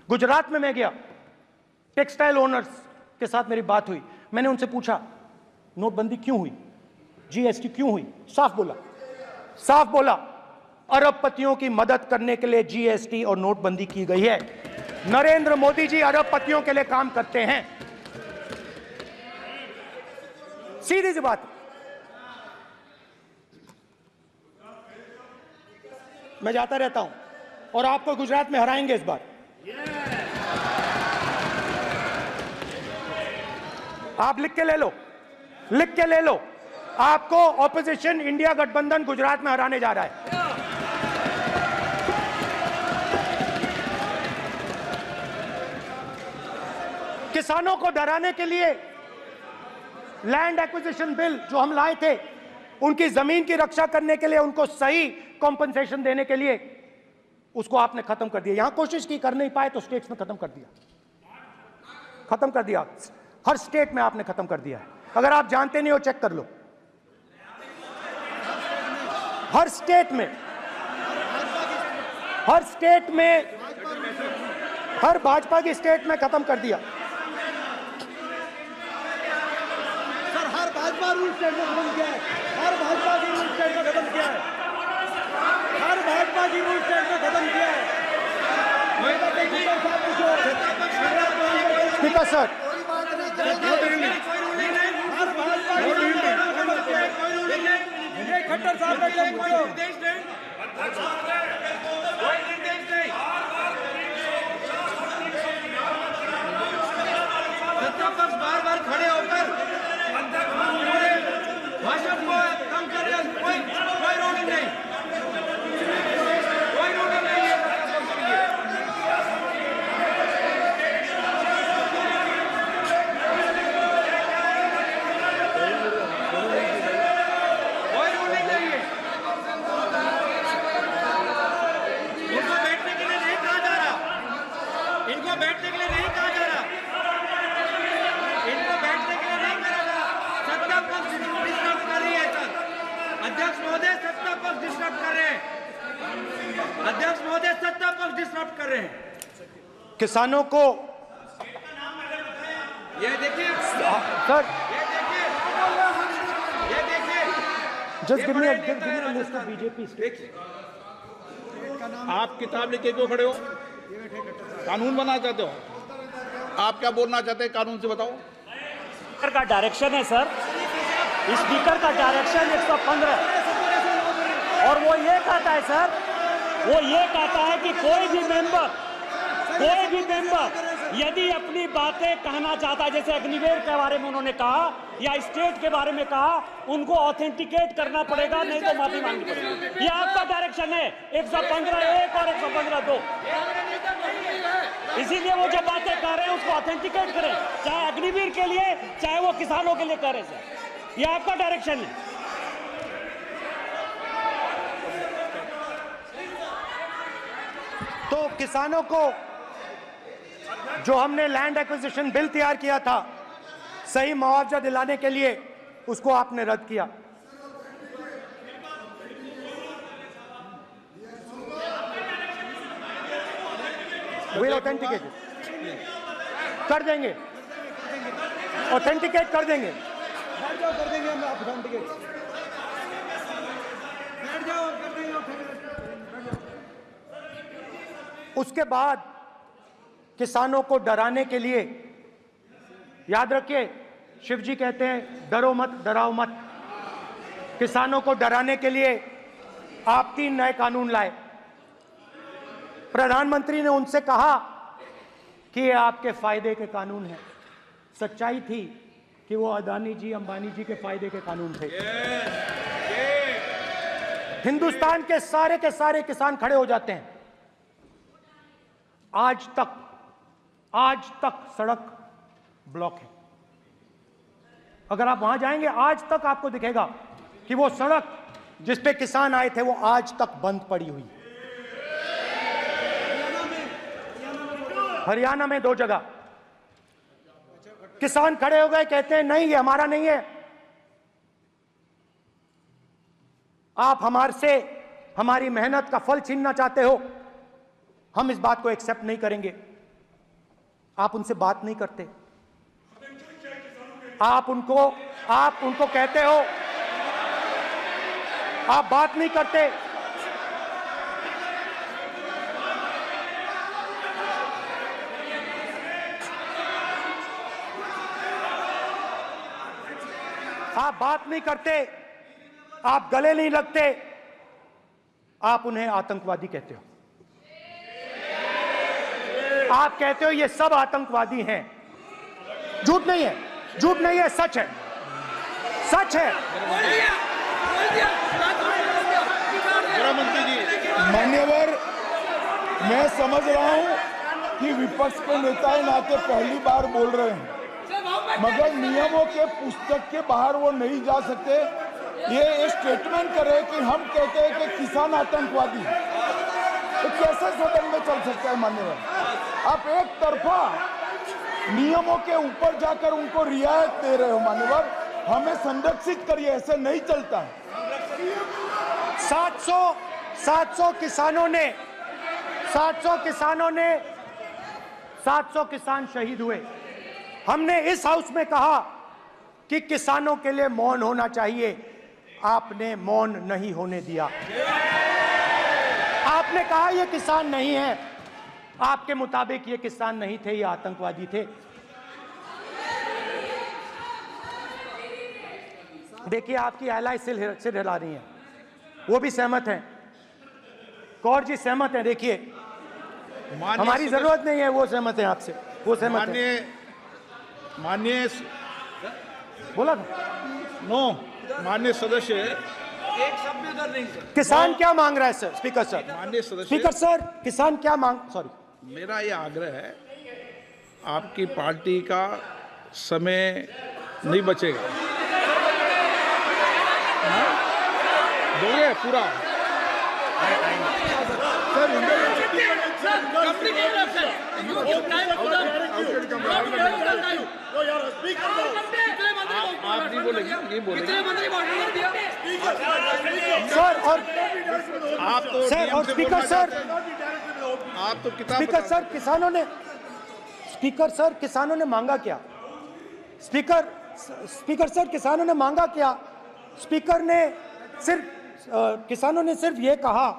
गुजरात में मैं गया, टेक्सटाइल ओनर्स के साथ मेरी बात हुई। मैंने उनसे पूछा नोटबंदी क्यों हुई, जीएसटी क्यों हुई? साफ बोला अरबपतियों की मदद करने के लिए जीएसटी और नोटबंदी की गई है। नरेंद्र मोदी जी अरबपतियों के लिए काम करते हैं, सीधी सी बात। मैं जाता रहता हूं और आपको गुजरात में हराएंगे इस बार। आप लिख के ले लो, आपको ऑपोजिशन इंडिया गठबंधन गुजरात में हराने जा रहा है। किसानों को डराने के लिए लैंड एक्विजिशन बिल जो हम लाए थे, उनकी जमीन की रक्षा करने के लिए, उनको सही कॉम्पनसेशन देने के लिए, उसको आपने खत्म कर दिया। यहां कोशिश की, कर नहीं पाए तो स्टेट्स में खत्म कर दिया। हर स्टेट में आपने खत्म कर दिया है। अगर आप जानते नहीं हो चेक कर लो, हर स्टेट में हर भाजपा की स्टेट में खत्म कर दिया। सर हर भाजपा रूल स्टेट में खत्म किया है, हर भाजपा की रूल स्टेट में खत्म किया है, हर भाजपा की रूल स्टेट में खत्म किया है। स्पीकर सर, खट्टर साहब ने क्या पूछो? सत्ता पक्ष बार खड़े होकर भाषण को कम कर रहे हैं। कोई रूलिंग नहीं, कोई रूलिंग नहीं है। कोई रूलिंग नहीं है। इनको बैठने के लिए नहीं कहा जा रहा, इनको बैठने के लिए नहीं कहा जा रहा, इनको बैठने के लिए नहीं कहा जा रहा। सत्ता पक्ष डिस्टर्ब कर रही है सर। अध्यक्ष महोदय सत्ता पक्ष डिस्टर्ब कर रहे हैं, अध्यक्ष महोदय सत्ता पक्ष डिस्टर्ब कर रहे हैं। किसानों को ये देखिए सर, ये देखिए just give me a list of BJP states. आप किताब लेके क्यों खड़े हो? कानून बनाना चाहते हो? आप क्या बोलना चाहते हैं, कानून से बताओ। स्पीकर का डायरेक्शन है सर, स्पीकर का डायरेक्शन 115, और वो ये कहता है सर, वो ये कहता है कि कोई भी मेंबर यदि अपनी बातें कहना चाहता है, जैसे अग्निवीर के बारे में उन्होंने कहा या स्टेट के बारे में कहा, उनको ऑथेंटिकेट करना पड़ेगा, नहीं तो माफी मांगनी पड़ेगी। ये आपका डायरेक्शन है 115(1) और 115(2). इसीलिए वो जो बातें कह रहे हैं उसको ऑथेंटिकेट करें, चाहे अग्निवीर के लिए चाहे वो किसानों के लिए कह रहे सर। ये आपका डायरेक्शन है। तो किसानों को जो हमने लैंड एक्विजिशन बिल तैयार किया था सही मुआवजा दिलाने के लिए, उसको आपने रद्द किया। विल ऑथेंटिकेट कर देंगे, ऑथेंटिकेट कर देंगे। बैठ जाओ, कर देंगे हम ऑथेंटिकेट। बैठ जाओ, कर देंगे ऑथेंटिकेट। उसके बाद किसानों को डराने के लिए, याद रखिए शिव जी कहते हैं डरो मत डराओ मत। किसानों को डराने के लिए आप 3 नए कानून लाए। प्रधानमंत्री ने उनसे कहा कि ये आपके फायदे के कानून हैं। सच्चाई थी कि वो अदानी जी अंबानी जी के फायदे के कानून थे। हिंदुस्तान के सारे किसान खड़े हो जाते हैं। आज तक सड़क ब्लॉक है। अगर आप वहां जाएंगे, आज तक आपको दिखेगा कि वो सड़क जिस पे किसान आए थे वो आज तक बंद पड़ी हुई है। हरियाणा में 2 जगह किसान खड़े हो गए, कहते हैं नहीं ये हमारा नहीं है, आप हमारे से हमारी मेहनत का फल छीनना चाहते हो, हम इस बात को एक्सेप्ट नहीं करेंगे। आप उनसे बात नहीं करते, आप उनको कहते हो, आप बात नहीं करते। आप बात नहीं करते, आप गले नहीं लगते, आप उन्हें आतंकवादी कहते हो। आप कहते हो ये सब आतंकवादी हैं। झूठ नहीं है, झूठ नहीं है, सच है, सच है। गृहमंत्री जी, मान्यवर, मैं समझ रहा हूं कि विपक्ष के नेता नाते पहली बार बोल रहे हैं, मगर नियमों के पुस्तक के बाहर वो नहीं जा सकते। ये स्टेटमेंट करे कि हम कहते हैं कि किसान आतंकवादी, तो कैसे सदन में चल सकता है मान्यवर? आप एक तरफा नियमों के ऊपर जाकर उनको रियायत दे रहे हो मान्यवर, हमें संरक्षित करिए, ऐसे नहीं चलता है। 700 किसान शहीद हुए। हमने इस हाउस में कहा कि किसानों के लिए मौन होना चाहिए, आपने मौन नहीं होने दिया। आपने कहा ये किसान नहीं है, आपके मुताबिक ये किसान नहीं थे, ये आतंकवादी थे। देखिए आपकी एलाय सिर हिला रही हैं, वो भी सहमत हैं, कौर जी सहमत हैं। देखिए हमारी जरूरत नहीं है, वो सहमत हैं आपसे, वो सहमत हैं। माननीय बोला था नो, माननीय सदस्य, एक शब्द भी उधर नहीं सर। किसान क्या मांग रहा है सर? स्पीकर सर, माननीय सदस्य, स्पीकर सर, किसान क्या मांग, सॉरी, मेरा ये आग्रह है, आपकी पार्टी का समय नहीं बचेगा। दोगे पूरा? आप नहीं बोलेंगे, ये बोलेंगे सर। और आप तो सर और नियम से स्पीकर बोलना सर, चाहते हैं। आप तो किताब स्पीकर सर, किसानों ने मांगा क्या? स्पीकर सर, किसानों ने मांगा क्या? किसानों ने सिर्फ ये कहा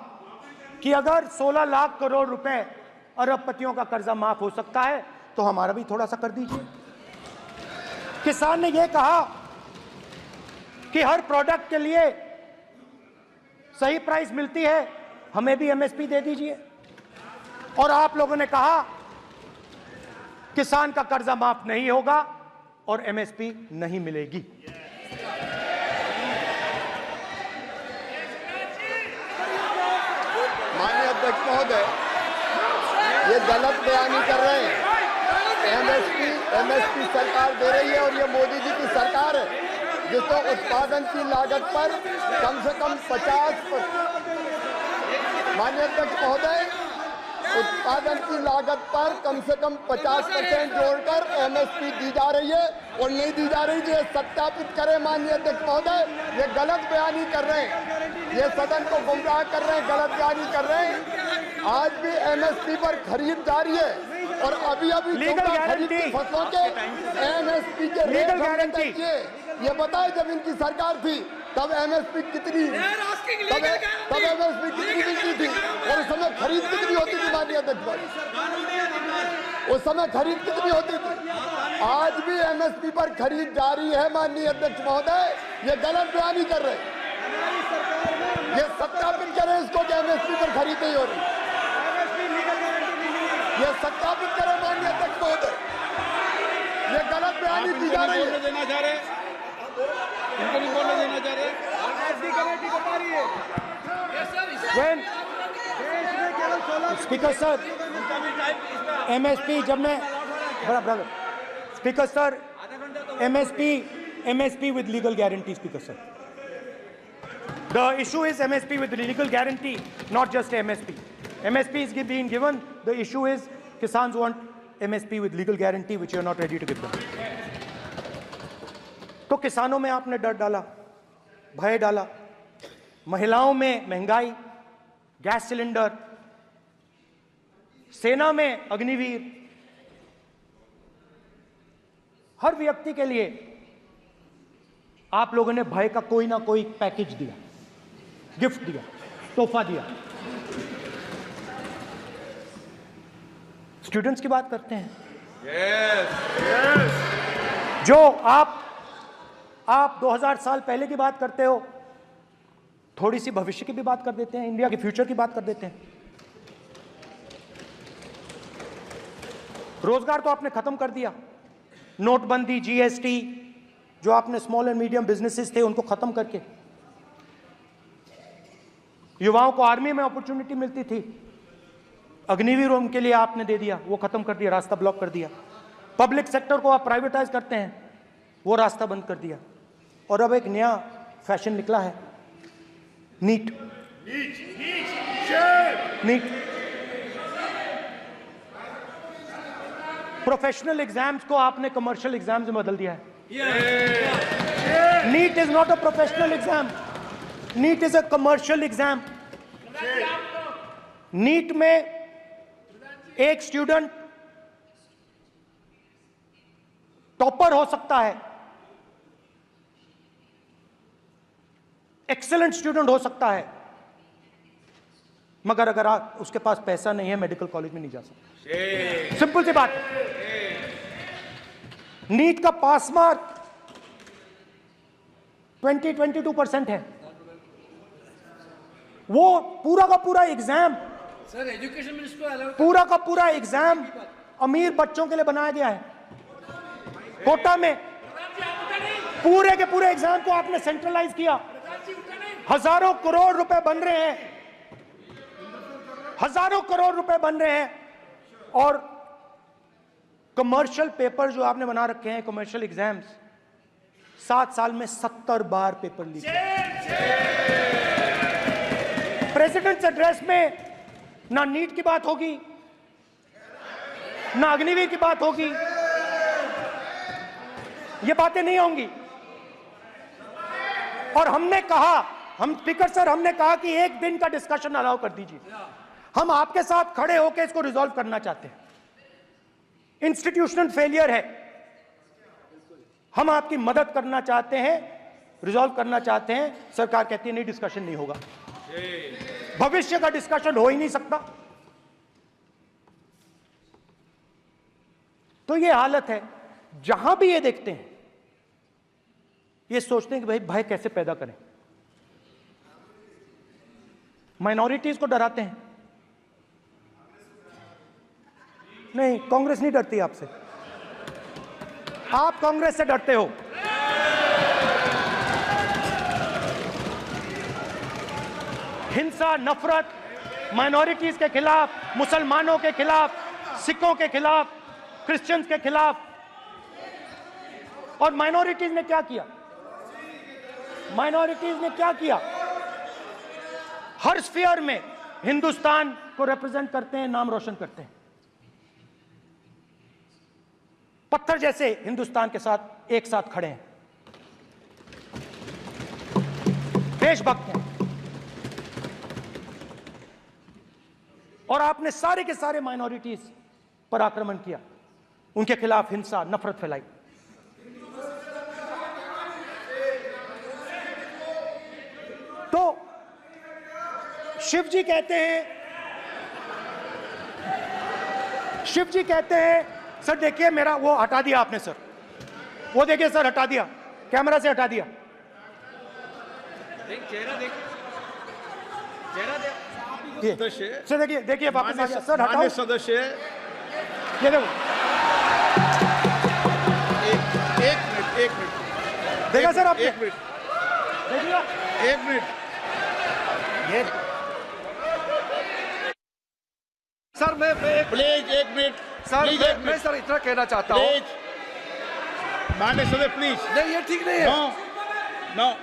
कि अगर 16 लाख करोड़ रुपए अरबपतियों का कर्जा माफ हो सकता है तो हमारा भी थोड़ा सा कर दीजिए। किसान ने यह कहा कि हर प्रोडक्ट के लिए सही प्राइस मिलती है, हमें भी एमएसपी दे दीजिए। और आप लोगों ने कहा किसान का कर्जा माफ नहीं होगा और एमएसपी नहीं मिलेगी। माननीय अध्यक्ष महोदय, ये गलत बयानी कर रहे हैं। एमएसपी सरकार दे रही है और ये मोदी जी की सरकार है जिसको उत्पादन की लागत पर कम से कम 50%, माननीय अध्यक्ष महोदय, उत्पादन की लागत पर कम से कम 50% जोड़कर एमएसपी दी जा रही है और नहीं दी जा रही। ये सत्यापित करें माननीय अध्यक्ष महोदय, ये गलत बयानी कर रहे हैं, ये सदन को गुमराह कर रहे हैं, गलत बयानी कर रहे हैं। आज भी एमएसपी पर खरीद जारी है और अभी लीगल गारंटी फसलों के एमएसपी के लीगल गारंटी ये बताए जब इनकी सरकार थी तब एमएसपी कितनी, तब एमएसपी कितनी मिलती थी और उस समय खरीद कितनी होती थी माननीय अध्यक्ष, उस समय खरीद कितनी होती थी? आज भी एमएसपी पर खरीद जारी है माननीय अध्यक्ष महोदय, ये गलत बयानी कर रहे हैं। ये सत्यापित करें इसको कि एमएसपी पर खरीद नहीं हो रही, ये सत्यापित करें माननीय अध्यक्ष महोदय, ये गलत बयानी की जा रही है। देना चाह रहे हैं, इनको नहीं बोलने देना चाह रहे हैं। स्पीकर सर, एमएसपी जब मैं brother speaker sir, MSP with legal guarantee, Speaker sir. The issue is MSP with legal guarantee, not just MSP. MSP is being given. The issue is Kisans want MSP with legal guarantee, which you are not ready to give them. तो किसानों में आपने डर डाला, भय डाला, महिलाओं में महंगाई, गैस सिलेंडर, सेना में अग्निवीर, हर व्यक्ति के लिए आप लोगों ने भय का कोई ना कोई पैकेज दिया, गिफ्ट दिया, तोहफा दिया। स्टूडेंट्स की बात करते हैं। जो आप 2000 साल पहले की बात करते हो, थोड़ी सी भविष्य की भी बात कर देते हैं, इंडिया के फ्यूचर की बात कर देते हैं। रोजगार तो आपने खत्म कर दिया, नोटबंदी, जीएसटी, जो आपने स्मॉल एंड मीडियम बिजनेसेस थे उनको खत्म करके, युवाओं को आर्मी में अपॉर्चुनिटी मिलती थी, अग्निवीर उनके लिए आपने दे दिया, वो खत्म कर दिया, रास्ता ब्लॉक कर दिया। पब्लिक सेक्टर को आप प्राइवेटाइज करते हैं, वो रास्ता बंद कर दिया। और अब एक नया फैशन निकला है, नीट। प्रोफेशनल एग्जाम्स को आपने कमर्शियल एग्जाम्स में बदल दिया है। NEET is not a professional exam, NEET is a commercial exam. NEET में एक स्टूडेंट टॉपर हो सकता है, एक्सेलेंट स्टूडेंट हो सकता है, मगर अगर उसके पास पैसा नहीं है, मेडिकल कॉलेज में नहीं जा सकता। सिंपल सी बात है। नीट का पास मार्क 22% है। वो पूरा का पूरा एग्जाम, सर एजुकेशन मिनिस्टर पूरा का पूरा एग्जाम अमीर बच्चों के लिए बनाया गया है। कोटा में पूरे के पूरे एग्जाम को आपने सेंट्रलाइज किया। हजारों करोड़ रुपए बन रहे हैं, हजारों करोड़ रुपए बन रहे हैं। और कमर्शियल पेपर जो आपने बना रखे हैं, कमर्शियल एग्जाम्स, 7 साल में 70 बार पेपर लीक। प्रेसिडेंट्स एड्रेस में ना नीट की बात होगी, ना अग्निवीर की बात होगी, ये बातें नहीं होंगी। और हमने कहा, हम स्पीकर सर, हमने कहा कि एक दिन का डिस्कशन अलाउ कर दीजिए। हम आपके साथ खड़े होकर इसको रिजॉल्व करना चाहते हैं। इंस्टीट्यूशनल फेलियर है, हम आपकी मदद करना चाहते हैं, रिजॉल्व करना चाहते हैं। सरकार कहती है नहीं, डिस्कशन नहीं होगा, भविष्य का डिस्कशन हो ही नहीं सकता। तो ये हालत है। जहां भी ये देखते हैं, ये सोचते हैं कि भाई भय कैसे पैदा करें, माइनॉरिटीज को डराते हैं। नहीं, कांग्रेस नहीं डरती आपसे, आप कांग्रेस से डरते हो। हिंसा, नफरत माइनॉरिटीज के खिलाफ, मुसलमानों के खिलाफ, सिखों के खिलाफ, क्रिश्चियंस के खिलाफ। और माइनॉरिटीज ने क्या किया? माइनॉरिटीज ने क्या किया? हर स्फीयर में हिंदुस्तान को रिप्रेजेंट करते हैं, नाम रोशन करते हैं। पत्थर जैसे हिंदुस्तान के साथ एक साथ खड़े हैं, देशभक्त हैं। और आपने सारे के सारे माइनॉरिटीज पर आक्रमण किया, उनके खिलाफ हिंसा, नफरत फैलाई। तो शिव जी कहते हैं, सर देखिए मेरा वो हटा दिया आपने सर, वो देखिए सर हटा दिया, कैमरा से हटा दिया। चेहरा देखिए, चेहरा सदस्य, सर देखिए वापस आ गया सर, हटाओ सदस्य। ये देखो, एक मिनट देखा सर आपने? एक मिनट ये सर मैं प्लीज एक मिनट सर प्लीज, एक मैं मिनट सर इतना कहना चाहता हूँ। प्लीज, माननीय सदस्य प्लीज। नहीं, ये ठीक नहीं है। नो